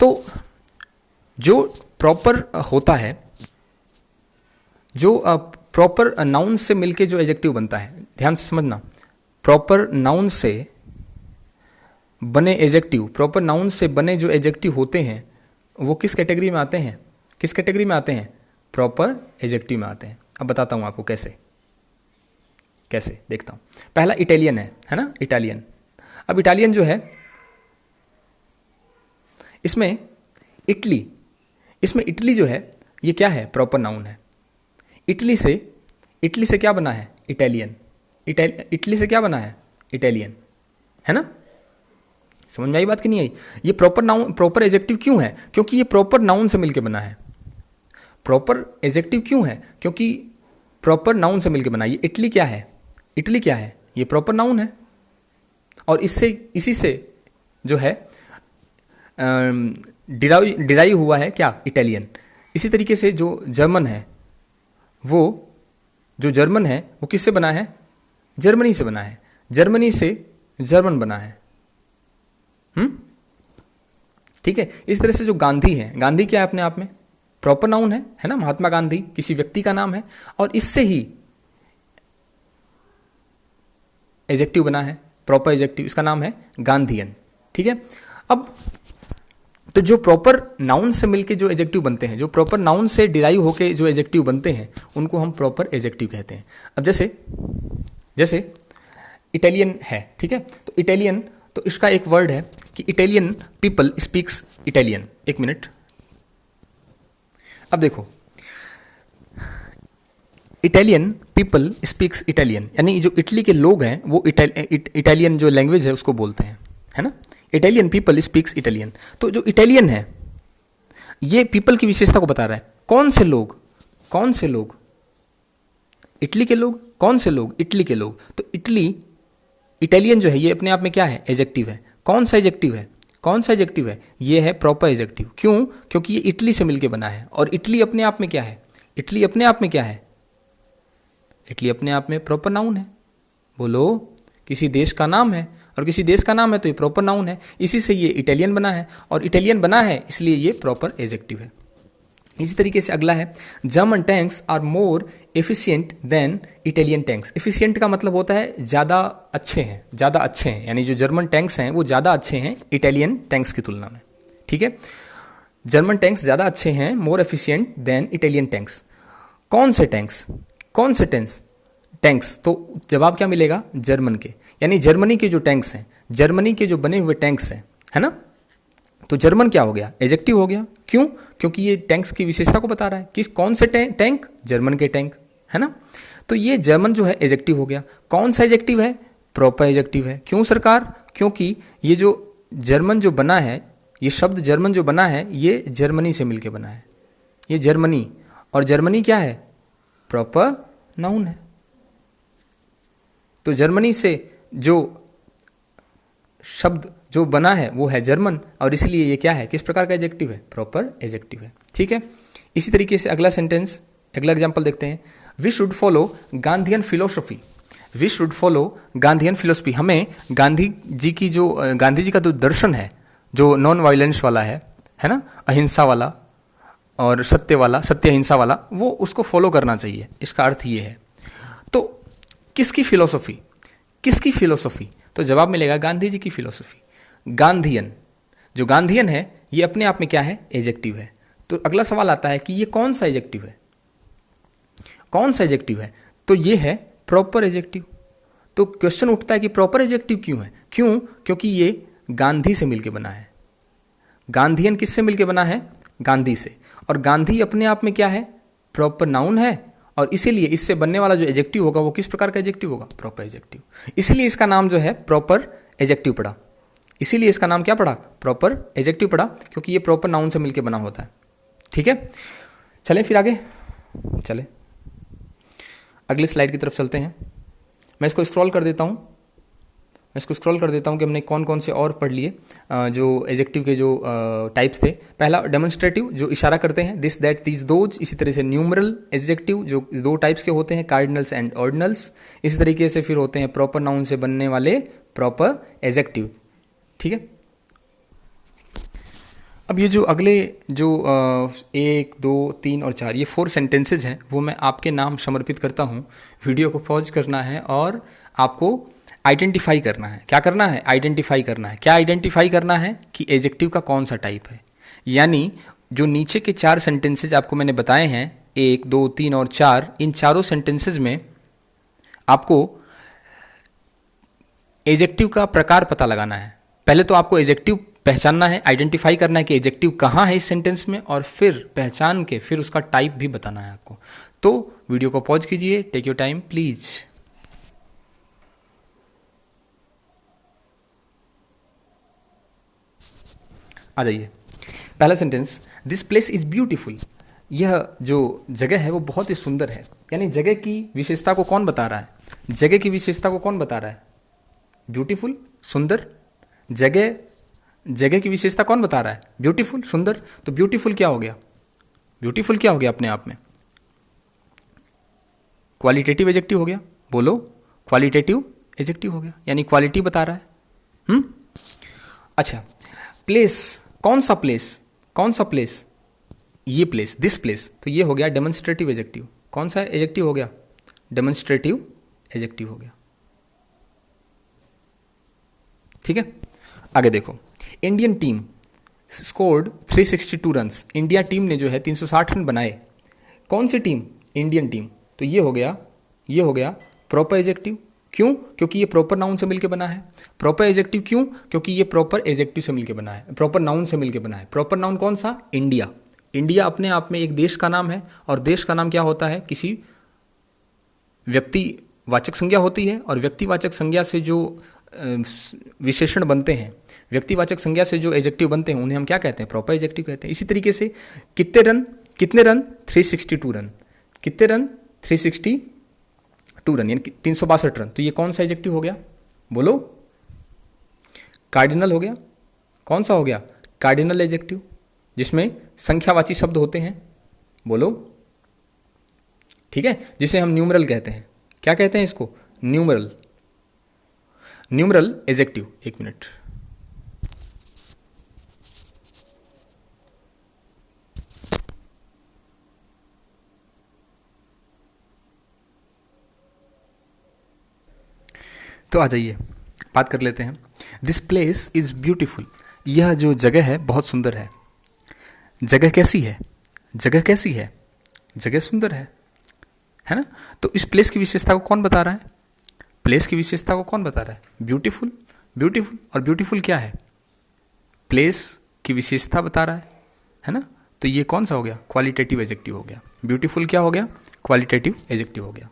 तो जो प्रॉपर होता है, जो प्रॉपर नाउन से मिलके जो एडजेक्टिव बनता है, ध्यान से समझना, प्रॉपर नाउन से बने एडजेक्टिव, प्रॉपर नाउन से बने जो एडजेक्टिव होते हैं वो किस कैटेगरी में आते हैं? किस कैटेगरी में आते हैं? प्रॉपर एडजेक्टिव में आते हैं। अब बताता हूं आपको कैसे देखता हूं। पहला इटालियन है ना, इटालियन। अब इटालियन जो है, इसमें इटली जो है ये क्या है? प्रॉपर नाउन है। इटली से क्या बना है? इटालियन। इटली से क्या बना है? इटालियन, है ना। समझ में आई बात कि नहीं आई? ये प्रॉपर एडजेक्टिव क्यों है? क्योंकि ये प्रॉपर नाउन से मिलकर बना है। प्रॉपर एडजेक्टिव क्यों है? क्योंकि प्रॉपर नाउन से मिलकर बना। ये इटली क्या है? ये प्रॉपर नाउन है। और इसी से जो है डिराइव हुआ है क्या? इटालियन। इसी तरीके से जो जर्मन है वो किससे बना है? जर्मनी से बना है। जर्मनी से जर्मन बना है। ठीक है। इस तरह से जो गांधी है, गांधी क्या है अपने आप में, प्रॉपर नाउन है ना, महात्मा गांधी किसी व्यक्ति का नाम है और इससे ही एजेक्टिव बना है, प्रॉपर एजेक्टिव, इसका नाम है गांधीयन। ठीक है। अब तो जो प्रॉपर नाउन से मिलके जो एजेक्टिव बनते हैं, जो प्रॉपर नाउन से डिराइव होके जो एजेक्टिव बनते हैं, उनको हम प्रॉपर एजेक्टिव कहते हैं। अब जैसे इटालियन है, ठीक है, तो इटालियन, तो इसका एक वर्ड है कि इटालियन पीपल स्पीक्स इटालियन। एक मिनट, अब देखो, इटालियन पीपल स्पीक्स इटालियन, यानी जो इटली के लोग हैं वो इटालियन जो लैंग्वेज है उसको बोलते हैं, है ना। इटालियन पीपल स्पीक्स इटालियन, तो जो इटालियन है ये पीपल की विशेषता को बता रहा है। कौन से लोग, कौन से लोग, इटली के लोग, कौन से लोग, इटली के लोग। तो इटली, इटालियन जो है ये अपने आप में क्या है, एजेक्टिव है। कौन सा एजेक्टिव है, कौन सा एजेक्टिव है, ये है प्रॉपर एजेक्टिव। क्यों, क्योंकि ये इटली से मिलके बना है और इटली अपने आप में क्या है, इटली अपने आप में क्या है, इटली अपने आप में प्रॉपर नाउन है। बोलो, किसी देश का नाम है और किसी देश का नाम है तो ये प्रॉपर नाउन है, इसी से ये इटालियन बना है और इटालियन बना है इसलिए ये प्रॉपर एजेक्टिव है। इसी तरीके से अगला है, German tanks are more efficient than Italian tanks. Efficient का मतलब होता है ज़्यादा अच्छे हैं, ज़्यादा अच्छे हैं, यानी जो जर्मन टैंक्स हैं वो ज़्यादा अच्छे हैं इटालियन टैंक्स की तुलना में। ठीक है, जर्मन टैंक्स ज़्यादा अच्छे हैं, मोर एफिशिएंट देन इटालियन टैंक्स। कौन से टैंक्स, कौन से टैंक्स, तो जवाब क्या मिलेगा, जर्मन के, यानी जर्मनी के जो टैंक्स हैं, जर्मनी के जो बने हुए टैंक्स हैं, है ना। तो जर्मन क्या हो गया, एजेक्टिव हो गया। क्यों, क्योंकि ये टैंक्स की विशेषता को बता रहा है। किस, कौन से टैंक, जर्मन के टैंक, है ना। तो ये जर्मन जो है एजेक्टिव हो गया। कौन सा एजेक्टिव है, प्रॉपर एजेक्टिव है। क्यों सरकार, क्योंकि ये जो जर्मन जो बना है, ये शब्द जर्मन जो बना है ये जर्मनी से मिलके बना है, ये जर्मनी, और जर्मनी क्या है, प्रॉपर नाउन है। तो जर्मनी से जो शब्द जो बना है वो है जर्मन और इसलिए ये क्या है, किस प्रकार का एजेक्टिव है, प्रॉपर एजेक्टिव है। ठीक है। इसी तरीके से अगला सेंटेंस, अगला एग्जांपल देखते हैं। We should follow Gandhian philosophy, we should follow Gandhian philosophy. हमें गांधी जी की जो, गांधी जी का जो दर्शन है जो नॉन वायलेंस वाला है ना, अहिंसा वाला और सत्य वाला, सत्य अहिंसा वाला, वो उसको फॉलो करना चाहिए। इसका अर्थ ये है। तो किसकी फिलोसफी, किसकी फिलोसफी, तो जवाब मिलेगा गांधी जी की फिलोसफी। गांधीयन, जो गांधीयन है ये अपने आप में क्या है, एजेक्टिव है। तो अगला सवाल आता है कि ये कौन सा एजेक्टिव है, कौन सा एजेक्टिव है, तो ये है प्रॉपर एजेक्टिव। तो क्वेश्चन उठता है कि प्रॉपर एजेक्टिव क्यों है, क्यों, क्योंकि ये गांधी से मिलके बना है। गांधीयन किससे मिलके बना है, गांधी से, और गांधी अपने आप में क्या है, प्रॉपर नाउन है और इसीलिए इससे बनने वाला जो एजेक्टिव होगा वो किस प्रकार का एजेक्टिव होगा, प्रॉपर एजेक्टिव। इसलिए इसका नाम जो है प्रॉपर एजेक्टिव पड़ा, इसीलिए इसका नाम क्या पड़ा, प्रॉपर एजेक्टिव पड़ा, क्योंकि ये प्रॉपर नाउन से मिलके बना होता है। ठीक है, चलें फिर आगे, चलें अगली स्लाइड की तरफ चलते हैं। मैं इसको स्क्रॉल कर देता हूँ, मैं इसको स्क्रॉल कर देता हूँ कि हमने कौन कौन से और पढ़ लिए जो एजेक्टिव के जो टाइप्स थे। पहला डेमोन्स्ट्रेटिव, जो इशारा करते हैं, दिस दैट दीज दोज। इसी तरह से न्यूमरल एजेक्टिव जो दो टाइप्स के होते हैं, कार्डिनल्स एंड ऑर्डिनल्स। इसी तरीके से फिर होते हैं प्रॉपर नाउन से बनने वाले प्रॉपर एजेक्टिव। ठीक है, अब ये जो अगले जो 1, 2, 3 और 4 ये 4 सेंटेंसेज हैं वो मैं आपके नाम समर्पित करता हूँ। वीडियो को पॉज करना है और आपको आइडेंटिफाई करना है। क्या करना है, आइडेंटिफाई करना है। क्या आइडेंटिफाई करना है कि एजेक्टिव का कौन सा टाइप है। यानी जो नीचे के 4 सेंटेंसेज आपको मैंने बताए हैं, 1, 2, 3 और 4, इन चारों सेंटेंसेज में आपको एजेक्टिव का प्रकार पता लगाना है। पहले तो आपको एजेक्टिव पहचानना है, आइडेंटिफाई करना है कि एजेक्टिव कहाँ है इस सेंटेंस में, और फिर पहचान के फिर उसका टाइप भी बताना है आपको। तो वीडियो को पॉज कीजिए, टेक योर टाइम प्लीज। आ जाइए, पहला sentence, this place is beautiful. यह जो जगह है वो बहुत ही सुंदर है। यानी जगह की विशेषता को कौन बता रहा है, जगह की विशेषता को कौन बता रहा है, ब्यूटीफुल, सुंदर। जगह की विशेषता कौन बता रहा है, ब्यूटीफुल, सुंदर। तो ब्यूटीफुल क्या हो गया, ब्यूटीफुल क्या हो गया अपने आप में, क्वालिटेटिव एजेक्टिव हो गया। बोलो, क्वालिटेटिव एजेक्टिव हो गया, यानी क्वालिटी बता रहा है। अच्छा, प्लेस, कौन सा प्लेस, कौन सा प्लेस, ये प्लेस, दिस प्लेस, तो ये हो गया डेमोन्स्ट्रेटिव एजेक्टिव। कौन सा एजेक्टिव हो गया? डेमोन्स्ट्रेटिव एजेक्टिव हो गया। ठीक है, आगे देखो, Indian team scored 362 runs. India team ने जो है 360 रन बनाए। कौन सी टीम? Indian team. तो ये हो गया, ये हो गया प्रॉपर एजेक्टिव। क्यों? क्योंकि ये प्रॉपर नाउन से मिलकर बना है। प्रॉपर एजेक्टिव क्यों? क्योंकि ये प्रॉपर एजेक्टिव से मिलकर बना है, प्रॉपर नाउन से मिलकर बना है। प्रॉपर नाउन कौन सा? इंडिया। इंडिया अपने आप में एक देश का नाम है, और देश का नाम क्या होता है? किसी व्यक्तिवाचक संज्ञा होती है, और व्यक्तिवाचक संज्ञा से जो विशेषण बनते हैं, व्यक्तिवाचक संज्ञा से जो एजेक्टिव बनते हैं, उन्हें हम क्या कहते हैं? प्रॉपर एजेक्टिव कहते हैं। इसी तरीके से कितने रन, कितने रन? 362 रन। कितने रन? 362 रन, यानी 362 रन। तो ये कौन सा एजेक्टिव हो गया? बोलो। कार्डिनल हो गया। कौन सा हो गया? कार्डिनल एजेक्टिव, जिसमें संख्यावाची शब्द होते हैं। बोलो। ठीक है, जिसे हम न्यूमरल कहते हैं। क्या कहते हैं इसको? न्यूमरल। Numeral adjective. एक मिनट, तो आ जाइए बात कर लेते हैं। This place is beautiful. यह जो जगह है बहुत सुंदर है। जगह कैसी है? जगह कैसी है? जगह सुंदर है ना? तो इस प्लेस की विशेषता को कौन बता रहा है? प्लेस की विशेषता को कौन बता रहा है? ब्यूटीफुल। ब्यूटीफुल, और ब्यूटीफुल क्या है? प्लेस की विशेषता बता रहा है ना? तो ये कौन सा हो गया? क्वालिटेटिव एजेक्टिव हो गया। ब्यूटीफुल क्या हो गया? क्वालिटेटिव एजेक्टिव हो गया।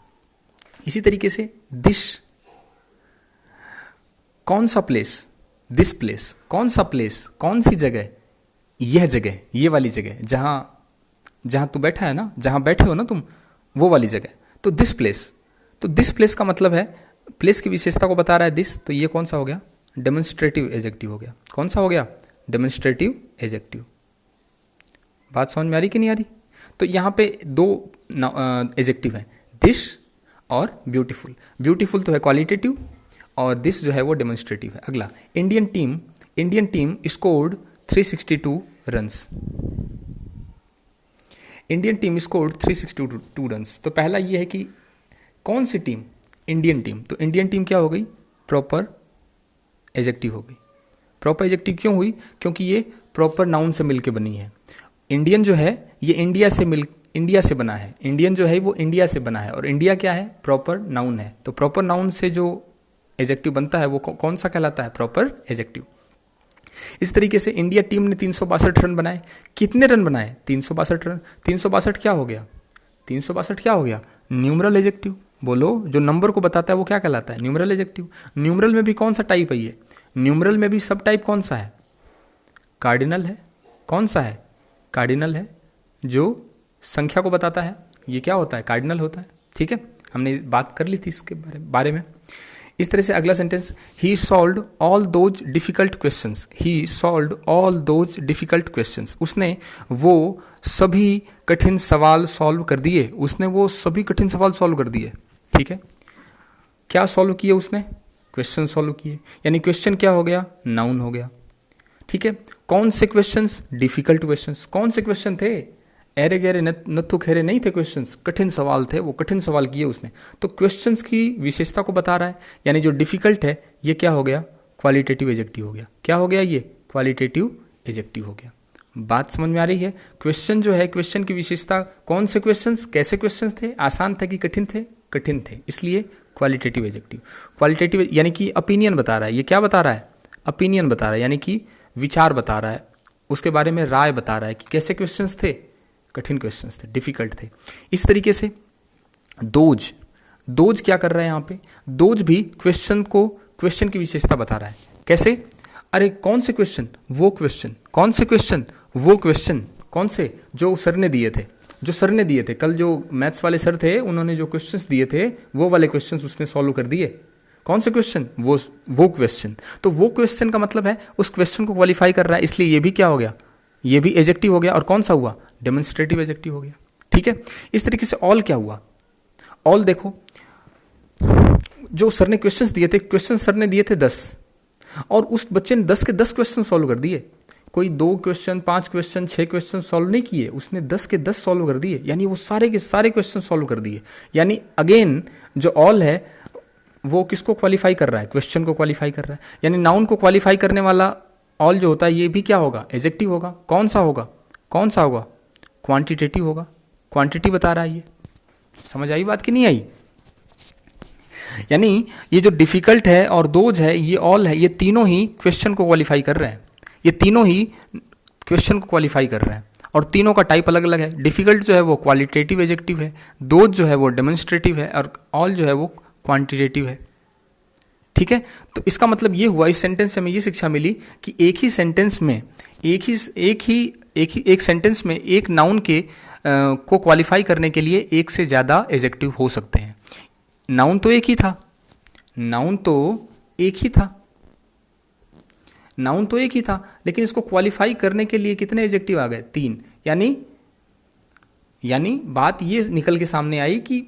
इसी तरीके से दिस, कौन सा प्लेस? दिस प्लेस, कौन सा प्लेस? कौन सी जगह? यह जगह, ये वाली जगह, जहां तू बैठा है ना, जहां बैठे हो ना तुम, वो वाली जगह। तो दिस प्लेस, तो दिस प्लेस का मतलब है प्लेस की विशेषता को बता रहा है दिस, तो ये कौन सा हो गया? डेमोन्स्ट्रेटिव एजेक्टिव हो गया। कौन सा हो गया? Demonstrative adjective. बात समझ में आ रही कि नहीं आ रही? तो यहाँ पे दो एजेक्टिव हैं, दिस और ब्यूटीफुल। ब्यूटीफुल तो है क्वालिटेटिव, और दिस जो है वो डेमोन्स्ट्रेटिव है। अगला, Indian team scored 362 runs. Indian team scored 362 runs. तो पहला ये है कि कौन सी टीम? Indian team. तो इंडियन टीम क्या हो गई? प्रॉपर एजेक्टिव हो गई। प्रॉपर एजेक्टिव क्यों हुई? क्योंकि ये प्रॉपर नाउन से मिलके बनी है। इंडियन जो है ये इंडिया से बना है। इंडियन जो है वो इंडिया से बना है, और इंडिया क्या है? प्रॉपर नाउन है। तो प्रॉपर नाउन से जो एजेक्टिव बनता है वो कौन सा कहलाता है? Proper adjective. इस तरीके से इंडिया टीम ने 362 रन बनाए। कितने रन बनाए? 362 रन। 362 क्या हो गया? 362 क्या हो गया? Numeral adjective. बोलो, जो नंबर को बताता है वो क्या कहलाता है? Numeral adjective. न्यूमरल में भी कौन सा टाइप है ये? न्यूमरल में भी सब टाइप कौन सा है? कार्डिनल है। कौन सा है? कार्डिनल है, जो संख्या को बताता है। ये क्या होता है? कार्डिनल होता है। ठीक है, हमने बात कर ली थी इसके बारे में। इस तरह से अगला sentence, he solved all those difficult questions. He solved all those difficult questions. उसने वो सभी कठिन सवाल सॉल्व कर दिए। उसने वो सभी कठिन सवाल सॉल्व कर दिए। ठीक है, क्या सॉल्व किए उसने? क्वेश्चन सॉल्व किए। यानी क्वेश्चन क्या हो गया? नाउन हो गया। ठीक है, कौन से क्वेश्चंस? Difficult questions. कौन से क्वेश्चन थे? एरे गहरे नत्थु खेरे नहीं थे क्वेश्चंस, कठिन सवाल थे, वो कठिन सवाल किए उसने। तो क्वेश्चंस की विशेषता को बता रहा है, यानी जो डिफिकल्ट है ये क्या हो गया? क्वालिटेटिव एजेक्टिव हो गया। क्या हो गया? ये क्वालिटेटिव एजेक्टिव हो गया। बात समझ में आ रही है? क्वेश्चन जो है, क्वेश्चन की विशेषता, कौन से क्वेश्चंस, कैसे क्वेश्चंस थे, आसान थे कि कठिन थे? कठिन थे, इसलिए क्वालिटेटिव एजेक्टिव। क्वालिटेटिव यानी कि ओपिनियन बता रहा है। ये क्या बता रहा है? ओपिनियन बता रहा है, यानी कि विचार बता रहा है, उसके बारे में राय बता रहा है कि कैसे क्वेश्चंस थे? कठिन क्वेश्चंस थे, डिफिकल्ट थे। इस तरीके से दोज क्या कर रहा है यहाँ पे? दोज भी क्वेश्चन की विशेषता बता रहा है। कैसे? अरे कौन से क्वेश्चन? वो क्वेश्चन। कौन से क्वेश्चन? वो क्वेश्चन। कौन से? जो सर ने दिए थे, जो सर ने दिए थे कल, जो मैथ्स वाले सर थे, उन्होंने जो क्वेश्चंस दिए थे वो वाले क्वेश्चंस उसने सॉल्व कर दिए। कौन से क्वेश्चन? वो क्वेश्चन। तो वो क्वेश्चन का मतलब है उस क्वेश्चन को क्वालिफाई कर रहा है, इसलिए ये भी क्या हो गया? ये भी एजेक्टिव हो गया। और कौन सा हुआ? डेमोन्स्ट्रेटिव एजेक्टिव हो गया। ठीक है, इस तरीके से ऑल क्या हुआ? ऑल देखो, जो सर ने क्वेश्चंस दिए थे, क्वेश्चन सर ने दिए थे 10, और उस बच्चे ने 10 के 10 क्वेश्चन सॉल्व कर दिए। कोई 2 क्वेश्चन, 5 क्वेश्चन, 6 क्वेश्चन सॉल्व नहीं किए, उसने 10 के 10 सॉल्व कर दिए, यानी वो सारे के सारे क्वेश्चन सॉल्व कर दिए। यानी अगेन जो ऑल है वो किसको क्वालिफाई कर रहा है? क्वेश्चन को क्वालिफाई कर रहा है। यानी नाउन को क्वालिफाई करने वाला ऑल जो होता है ये भी क्या होगा? एडजेक्टिव होगा। कौन सा होगा? कौन सा होगा? क्वांटिटेटिव होगा। क्वांटिटी बता रहा है ये। समझ आई बात कि नहीं आई? यानी ये जो डिफिकल्ट है और दोज है, ये ऑल है, ये तीनों ही क्वेश्चन को क्वालिफाई कर रहे हैं। ये तीनों ही क्वेश्चन को क्वालिफाई कर रहे हैं और तीनों का टाइप अलग अलग है। डिफिकल्ट जो है वो क्वालिटेटिव एडजेक्टिव है, दोज जो है वो डेमोन्स्ट्रेटिव है और ऑल जो है वो क्वांटिटेटिव है। ठीक है, तो इसका मतलब ये हुआ, इस सेंटेंस से हमें ये शिक्षा मिली कि एक ही सेंटेंस में एक सेंटेंस में एक नाउन के को क्वालिफाई करने के लिए एक से ज़्यादा एडजेक्टिव हो सकते हैं। नाउन तो एक ही था, नाउन तो एक ही था, नाउन तो एक ही था, लेकिन इसको क्वालिफाई करने के लिए कितने एडजेक्टिव आ गए? 3। यानी बात ये निकल के सामने आई कि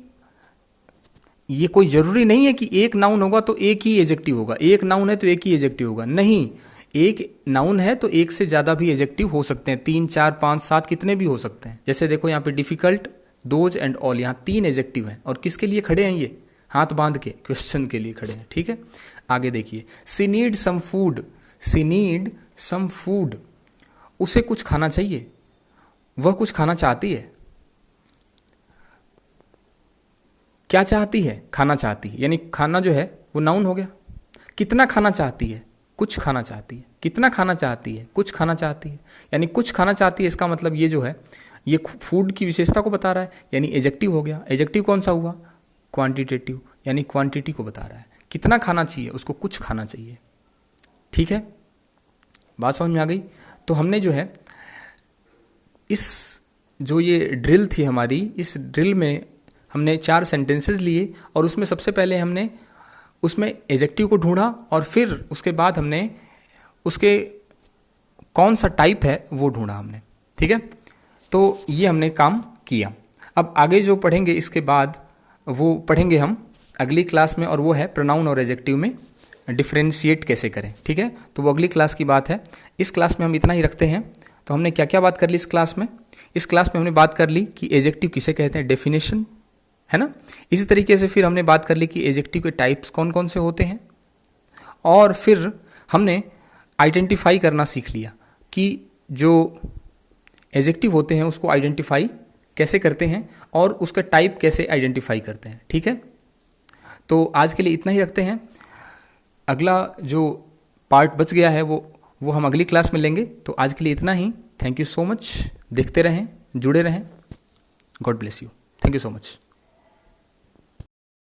ये कोई ज़रूरी नहीं है कि एक नाउन होगा तो एक ही एडजेक्टिव होगा, एक नाउन है तो एक ही एडजेक्टिव होगा। नहीं, एक नाउन है तो एक से ज़्यादा भी एडजेक्टिव हो सकते हैं, 3, 4, 5, 7 कितने भी हो सकते हैं। जैसे देखो यहाँ पे डिफिकल्ट, दोज एंड ऑल, यहाँ 3 एडजेक्टिव हैं और किसके लिए खड़े हैं? ये हाथ बांध के क्वेश्चन के लिए खड़े हैं। ठीक है, आगे देखिए, सी नीड सम फूड, सी नीड सम फूड, उसे कुछ खाना चाहिए, वह कुछ खाना चाहती है। क्या चाहती है? खाना चाहती है, यानी खाना जो है वो नाउन हो गया। कितना खाना चाहती है? कुछ खाना चाहती है। कितना खाना चाहती है? कुछ खाना चाहती है, यानी कुछ खाना चाहती है। इसका मतलब ये जो है ये फूड की विशेषता को बता रहा है, यानी एडजेक्टिव हो गया। एडजेक्टिव कौन सा हुआ? क्वांटिटेटिव, यानी क्वांटिटी को बता रहा है। कितना खाना चाहिए? उसको कुछ खाना चाहिए। ठीक है, बात समझ में आ गई? तो हमने जो है इस जो ये ड्रिल थी हमारी, इस ड्रिल में हमने 4 सेंटेंसेस लिए और उसमें सबसे पहले हमने उसमें एडजेक्टिव को ढूंढा और फिर उसके बाद हमने उसके कौन सा टाइप है वो ढूंढा हमने। ठीक है, तो ये हमने काम किया। अब आगे जो पढ़ेंगे इसके बाद वो पढ़ेंगे हम अगली क्लास में, और वो है प्रोनाउन और एडजेक्टिव में डिफ्रेंशिएट कैसे करें। ठीक है, तो वो अगली क्लास की बात है। इस क्लास में हम इतना ही रखते हैं। तो हमने क्या क्या बात कर ली इस क्लास में? इस क्लास में हमने बात कर ली कि एडजेक्टिव किसे कहते हैं, डेफिनेशन, है ना। इसी तरीके से फिर हमने बात कर ली कि एडजेक्टिव के टाइप्स कौन कौन से होते हैं, और फिर हमने आइडेंटिफाई करना सीख लिया कि जो एडजेक्टिव होते हैं उसको आइडेंटिफाई कैसे करते हैं और उसका टाइप कैसे आइडेंटिफाई करते हैं। ठीक है, तो आज के लिए इतना ही रखते हैं। अगला जो पार्ट बच गया है वो हम अगली क्लास में लेंगे। तो आज के लिए इतना ही। Thank you so much. देखते रहें, जुड़े रहें। God bless you. Thank you so much.